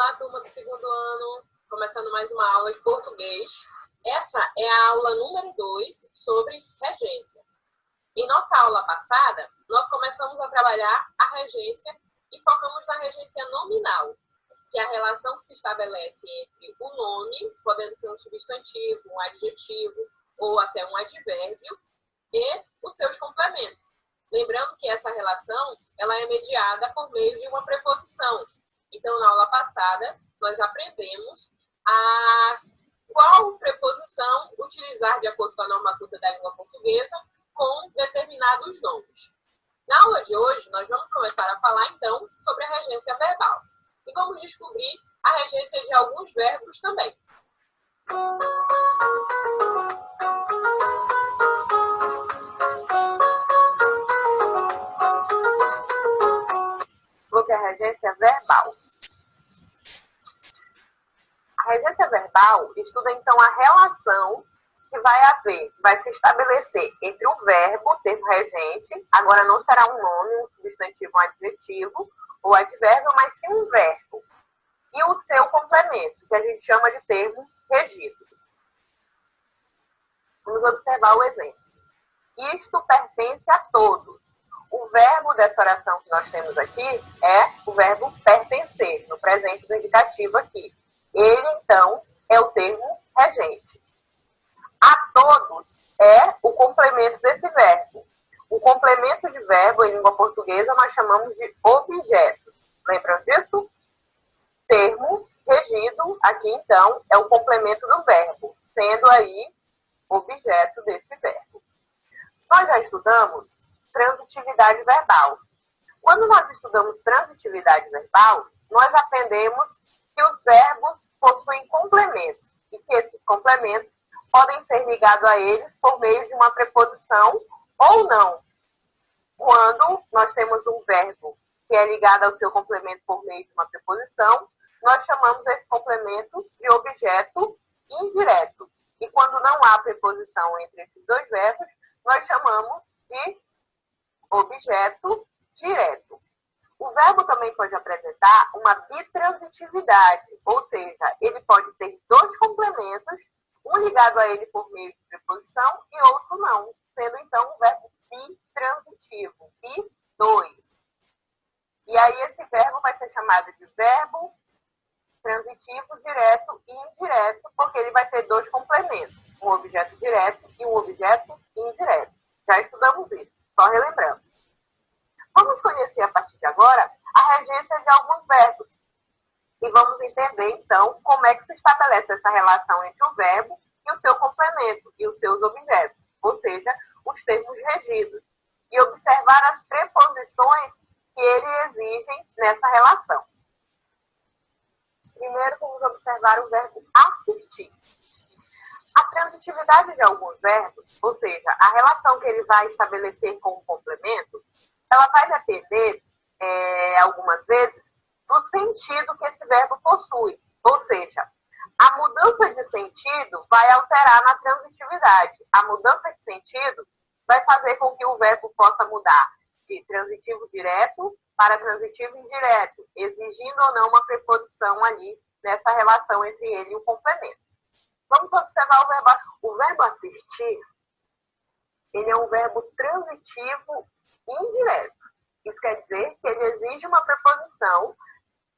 Olá, turma do segundo ano, começando mais uma aula de português. Essa é a aula número 2 sobre regência. Em nossa aula passada, nós começamos a trabalhar a regência e focamos na regência nominal, que é a relação que se estabelece entre o nome, podendo ser um substantivo, um adjetivo ou até um advérbio, e os seus complementos. Lembrando que essa relação ela é mediada por meio de uma preposição. Então, na aula passada, nós aprendemos qual preposição utilizar de acordo com a norma culta da língua portuguesa com determinados nomes. Na aula de hoje, nós vamos começar a falar, então, sobre a regência verbal. E vamos descobrir a regência de alguns verbos também. O que é a regência verbal? A regência verbal estuda, então, a relação que vai se estabelecer entre o verbo, o termo regente, agora não será um nome, um substantivo, um adjetivo ou advérbio, mas sim um verbo, e o seu complemento, que a gente chama de termo regido. Vamos observar o exemplo. Isto pertence a todos. O verbo dessa oração que nós temos aqui é o verbo pertencer, no presente do indicativo aqui. Ele, então, é o termo regente. A todos é o complemento desse verbo. O complemento de verbo em língua portuguesa nós chamamos de objeto. Lembram disso? Termo regido, aqui então, é o complemento do verbo, sendo aí objeto desse verbo. Nós já estudamos transitividade verbal. Quando nós estudamos transitividade verbal, nós aprendemos que os verbos possuem complementos e que esses complementos podem ser ligados a eles por meio de uma preposição ou não. Quando nós temos um verbo que é ligado ao seu complemento por meio de uma preposição, nós chamamos esse complemento de objeto indireto. E quando não há preposição entre esses dois verbos, nós chamamos de objeto direto. O verbo também pode apresentar uma bitransitividade, ou seja, ele pode ter dois complementos, um ligado a ele por meio de preposição e outro não, sendo então um verbo bitransitivo, bi-2. E aí esse verbo vai ser chamado de verbo transitivo, direto e indireto, porque ele vai ter dois complementos, um objeto direto e um objeto indireto. Já estudamos isso, só relembrando. Vamos conhecer a partir de agora a regência de alguns verbos. E vamos entender, então, como é que se estabelece essa relação entre o verbo e o seu complemento e os seus objetos, ou seja, os termos regidos. E observar as preposições que ele exigem nessa relação. Primeiro, vamos observar o verbo assistir. A transitividade de alguns verbos, ou seja, a relação que ele vai estabelecer com o complemento, ela vai depender, algumas vezes, do sentido que esse verbo possui. Ou seja, a mudança de sentido vai alterar na transitividade. A mudança de sentido vai fazer com que o verbo possa mudar de transitivo direto para transitivo indireto, exigindo ou não uma preposição ali nessa relação entre ele e o complemento. Vamos observar o verbo assistir. Ele é um verbo transitivo indireto. Isso quer dizer que ele exige uma preposição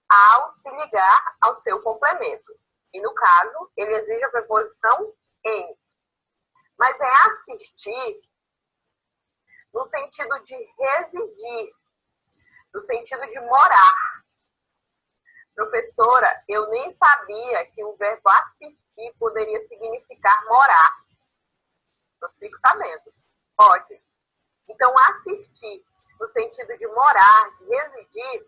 ao se ligar ao seu complemento. E, no caso, ele exige a preposição em. Mas é assistir no sentido de residir, no sentido de morar. Professora, eu nem sabia que o verbo assistir poderia significar morar. Eu fico sabendo. Pode. Então, assistir no sentido de morar, de residir,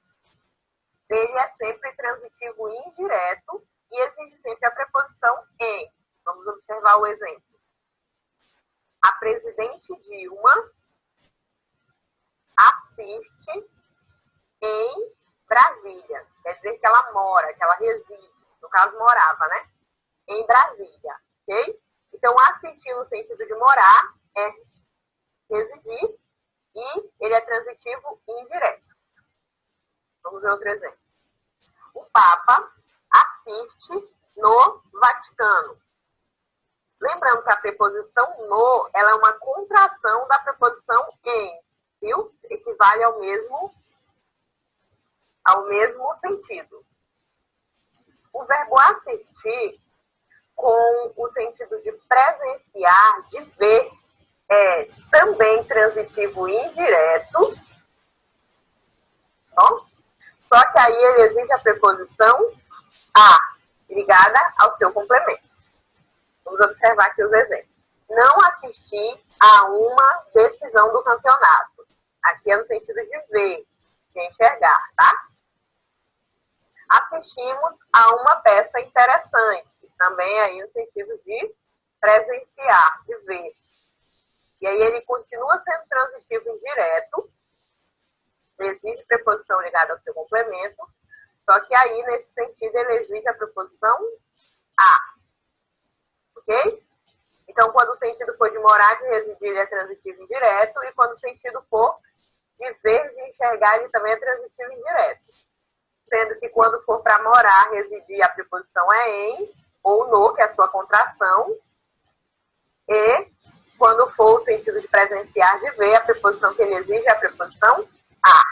ele é sempre transitivo indireto e exige sempre a preposição em. Vamos observar o exemplo. A presidente Dilma assiste em Brasília. Quer dizer que ela mora, que ela reside. No caso, morava, né? Em Brasília. Ok? Então, assistir no sentido de morar é residir e ele é transitivo indireto. Vamos ver outro exemplo. O Papa assiste no Vaticano. Lembrando que a preposição no, ela é uma contração da preposição em, viu? Equivale ao mesmo sentido. O verbo assistir, com o sentido de presenciar, de ver, é também transitivo indireto. Bom? Só que aí ele exige a preposição a, ligada ao seu complemento. Vamos observar aqui os exemplos. Não assistir a uma decisão do campeonato. Aqui é no sentido de ver, de enxergar, tá? Assistimos a uma peça interessante. Também aí no sentido de presenciar, de ver. E aí ele continua sendo transitivo indireto. Exige preposição ligada ao seu complemento. Só que aí, nesse sentido, ele exige a preposição a. Ok? Então, quando o sentido for de morar, de residir, ele é transitivo indireto. E quando o sentido for de ver, de enxergar, ele também é transitivo indireto. Sendo que quando for para morar, residir, a preposição é em, ou no, que é a sua contração. E quando for o sentido de presenciar, de ver, a preposição que ele exige é a preposição a.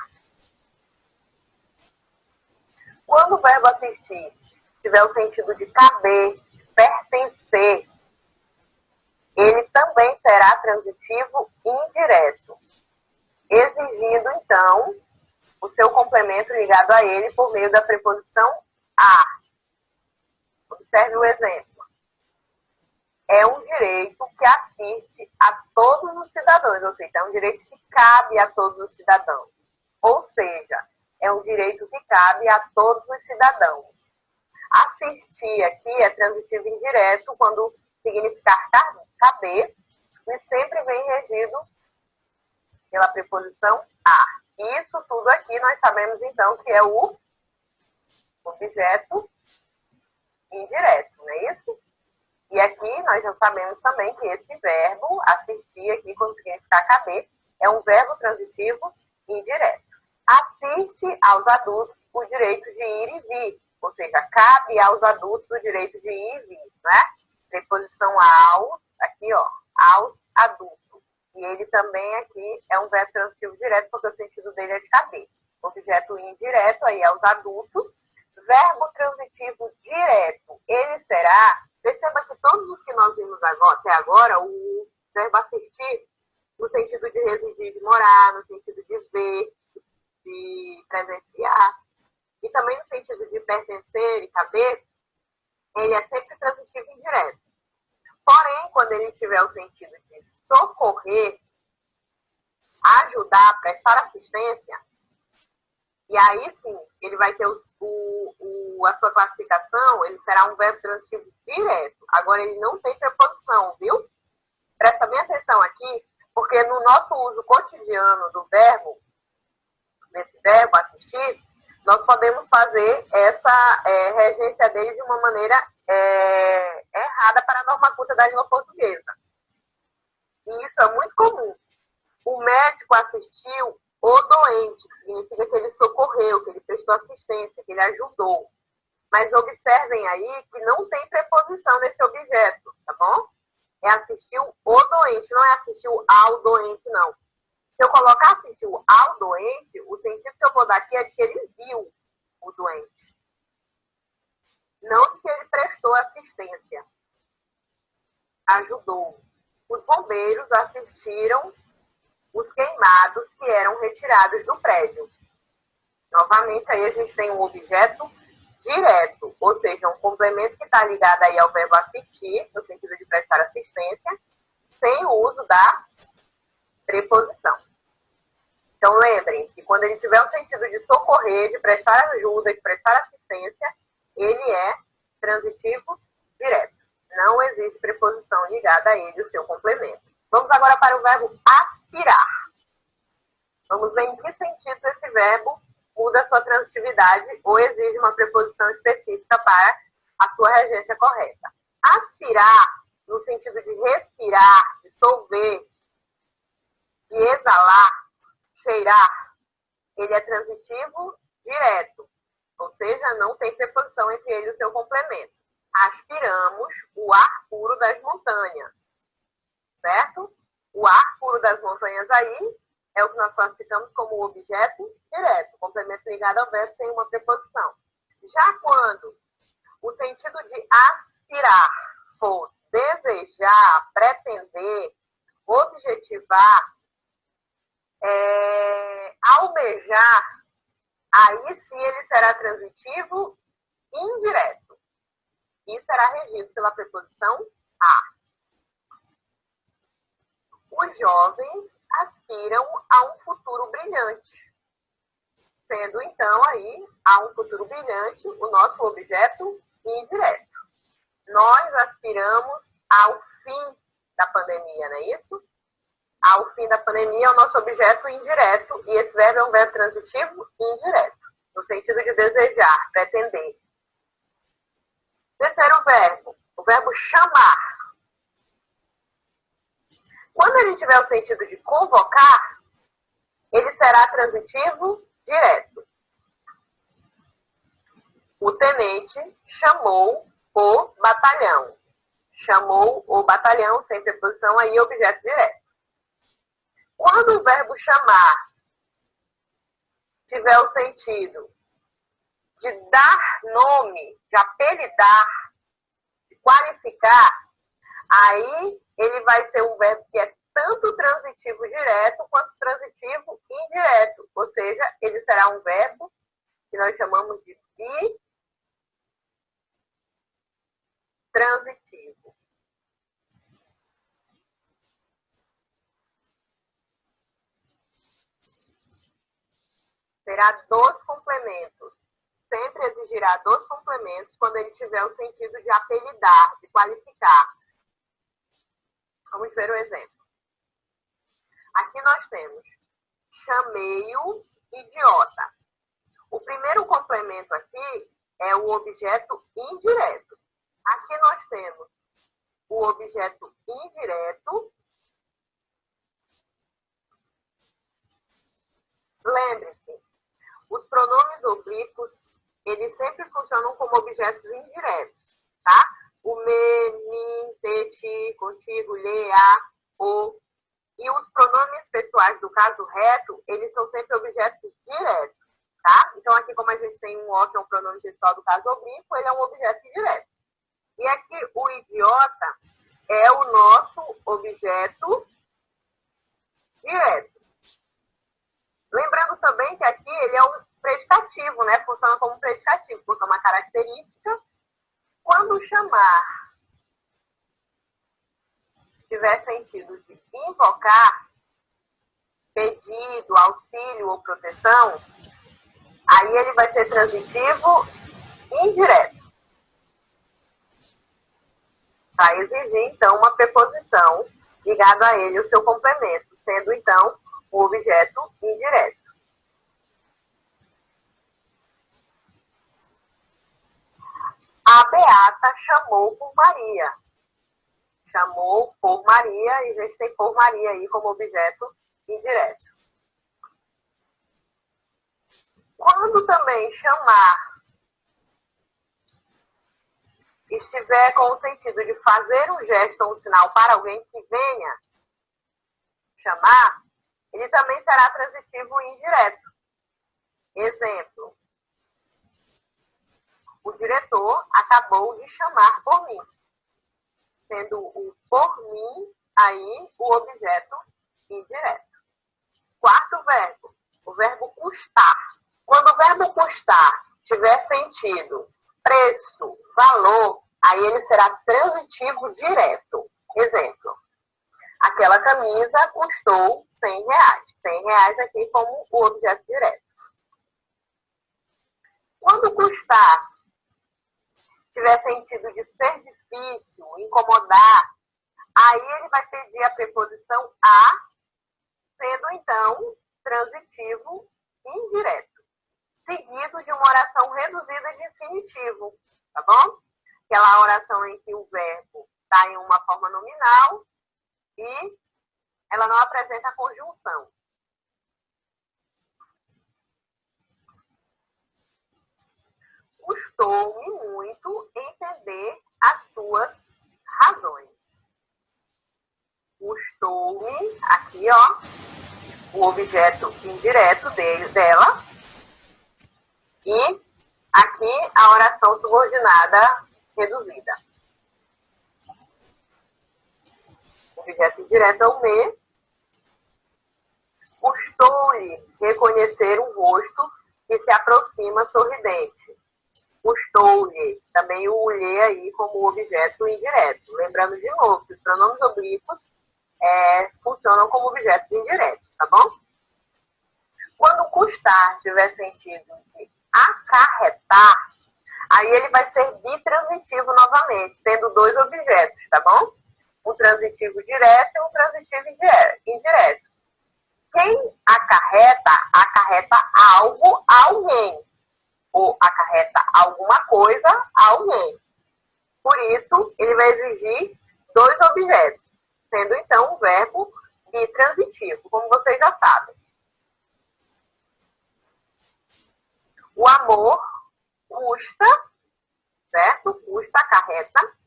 Quando o verbo assistir tiver o sentido de caber, de pertencer, ele também será transitivo indireto, exigindo, então, o seu complemento ligado a ele por meio da preposição a. Observe o exemplo. É um direito que assiste a todos os cidadãos, ou seja, é um direito que cabe a todos os cidadãos. Ou seja, é um direito que cabe a todos os cidadãos. Assistir aqui é transitivo indireto quando significar caber e sempre vem regido pela preposição a. Isso tudo aqui nós sabemos então que é o objeto indireto, não é isso? E aqui nós já sabemos também que esse verbo, assistir aqui, quando significar caber, é um verbo transitivo indireto. Assiste aos adultos o direito de ir e vir, ou seja, cabe aos adultos o direito de ir e vir, né? Preposição aos, aqui ó, aos adultos. E ele também aqui é um verbo transitivo direto, porque o sentido dele é de caber. Objeto indireto aí aos adultos. Verbo transitivo direto, ele será, perceba que todos os que nós vimos até agora, o verbo assistir, no sentido de residir, de morar, no sentido de ver, de presenciar, e também no sentido de pertencer e caber, ele é sempre transitivo indireto. Porém, quando ele tiver o sentido de socorrer, ajudar, prestar assistência, e aí sim, ele vai ter a sua classificação, ele será um verbo transitivo direto. Agora, ele não tem preposição, viu? Presta bem atenção aqui, porque no nosso uso cotidiano do verbo, desse verbo, assistir, nós podemos fazer essa regência dele de uma maneira errada para a norma culta da língua portuguesa. E isso é muito comum. O médico assistiu o doente, que significa que ele socorreu, que ele prestou assistência, que ele ajudou. Mas observem aí que não tem preposição nesse objeto, tá bom? É assistiu o doente, não é assistiu ao doente, não. Se eu colocar assistiu ao doente, o sentido que eu vou dar aqui é de que ele viu o doente. Não de que ele prestou assistência. Ajudou. Os bombeiros assistiram os queimados que eram retirados do prédio. Novamente, aí a gente tem um objeto direto, ou seja, um complemento que está ligado aí ao verbo assistir, no sentido de prestar assistência, sem o uso da preposição. Então, lembrem-se que quando ele tiver o sentido de socorrer, de prestar ajuda, de prestar assistência, ele é transitivo direto. Não existe preposição ligada a ele, o seu complemento. Vamos agora para o verbo aspirar. Vamos ver em que sentido esse verbo muda a sua transitividade ou exige uma preposição específica para a sua regência correta. Aspirar, no sentido de respirar, de solver, de exalar, cheirar, ele é transitivo direto. ou seja, não tem preposição entre ele e o seu complemento. Aspiramos o ar puro das montanhas, certo? O ar puro das montanhas aí é o que nós classificamos como objeto direto, complemento ligado ao verbo sem uma preposição. Já quando o sentido de aspirar for desejar, pretender, objetivar, almejar, aí sim ele será transitivo indireto. E será regido pela preposição a. Os jovens aspiram a um futuro brilhante. Sendo, então, aí, a um futuro brilhante, o nosso objeto indireto. Nós aspiramos ao fim da pandemia, não é isso? Ao fim da pandemia é o nosso objeto indireto, e esse verbo é um verbo transitivo indireto, no sentido de desejar, pretender. Terceiro verbo, o verbo chamar. Quando ele tiver o sentido de convocar, ele será transitivo direto. O tenente chamou o batalhão. Chamou o batalhão, sem preposição, aí objeto direto. Quando o verbo chamar tiver o sentido de dar nome, de apelidar, de qualificar, aí ele vai ser um verbo que é tanto transitivo direto quanto transitivo indireto. Ou seja, ele será um verbo que nós chamamos de bitransitivo. Terá dois complementos. Sempre exigirá dois complementos quando ele tiver o sentido de apelidar, de qualificar. Vamos ver o exemplo. Aqui nós temos chamei-o idiota. O primeiro complemento aqui é o objeto indireto. Aqui nós temos o objeto indireto. Lembre-se, os pronomes oblíquos, eles sempre funcionam como objetos indiretos, tá? O me, mim, te, ti, contigo, lhe, a, o. E os pronomes pessoais do caso reto, eles são sempre objetos diretos, tá? Então, aqui, como a gente tem um o, que é um pronome pessoal do caso oblíquo, ele é um objeto direto. E aqui, o idiota é o nosso objeto direto. Lembrando também que aqui ele é um predicativo, né? Funciona como predicativo, porque é uma característica. Quando chamar tiver sentido de invocar, pedido, auxílio ou proteção, aí ele vai ser transitivo indireto. Vai exigir, então, uma preposição ligada a ele, o seu complemento, sendo, então, o objeto indireto. A Beata chamou por Maria. Chamou por Maria, e a gente tem por Maria aí como objeto indireto. Quando também chamar estiver com o sentido de fazer um gesto ou um sinal para alguém que venha chamar, ele também será transitivo indireto. Exemplo. O diretor acabou de chamar por mim. Sendo o por mim aí o objeto indireto. Quarto verbo, o verbo custar. Quando o verbo custar tiver sentido preço, valor, aí ele será transitivo direto. Exemplo, aquela camisa custou R$100. R$100 aqui como o objeto direto. Quando custar tiver sentido de ser difícil, incomodar, aí ele vai pedir a preposição a, sendo então transitivo indireto, seguido de uma oração reduzida de infinitivo, tá bom? Aquela oração em que o verbo está em uma forma nominal e ela não apresenta conjunção. Custou-me muito entender as tuas razões. Custou-me, aqui, ó, o objeto indireto dela. E aqui a oração subordinada reduzida. O objeto indireto é o me. Custou-lhe reconhecer um rosto que se aproxima sorridente. Custou-lhe, também o lhe aí como objeto indireto. Lembrando de novo que os pronomes oblíquos funcionam como objetos indiretos, tá bom? Quando custar tiver sentido de acarretar, aí ele vai ser bitransitivo novamente, tendo dois objetos, tá bom? Um transitivo direto e um transitivo indireto. Quem acarreta, acarreta algo a alguém, ou acarreta alguma coisa a alguém. Por isso, ele vai exigir dois objetos, sendo então um verbo bitransitivo, como vocês já sabem. O amor custa, certo? Custa, acarreta,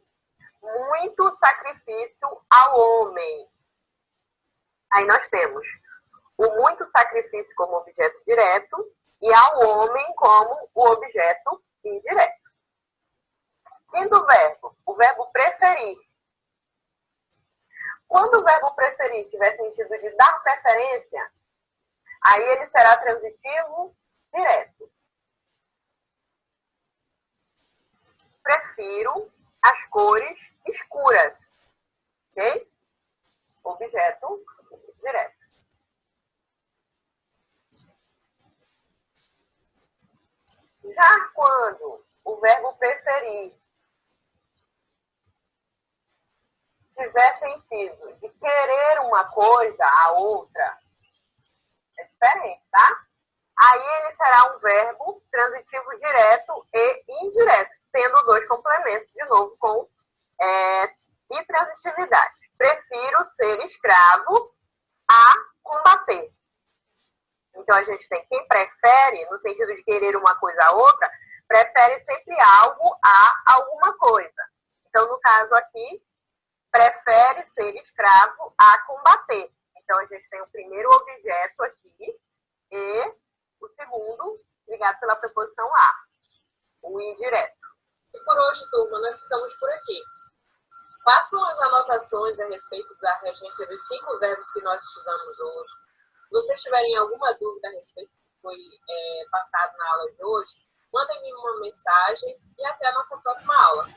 muito sacrifício ao homem. Aí nós temos o muito sacrifício como objeto direto e ao homem como o objeto indireto. Quinto verbo, o verbo preferir. Quando o verbo preferir tiver sentido de dar preferência, aí ele será transitivo direto. Prefiro as cores escuras. Ok? Objeto direto. Já quando o verbo preferir tiver sentido de querer uma coisa a outra, é diferente, tá? Aí ele será um verbo transitivo direto e indireto, tendo dois complementos, de novo, com intransitividade. Prefiro ser escravo a combater. Então, a gente tem quem prefere, no sentido de querer uma coisa a outra, prefere sempre algo a alguma coisa. Então, no caso aqui, prefere ser escravo a combater. Então, a gente tem o primeiro objeto aqui e o segundo ligado pela preposição a, o indireto. E por hoje, turma, nós ficamos por aqui. Façam as anotações a respeito da regência dos 5 verbos que nós estudamos hoje. Se vocês tiverem alguma dúvida a respeito do que foi passado na aula de hoje, mandem-me uma mensagem e até a nossa próxima aula.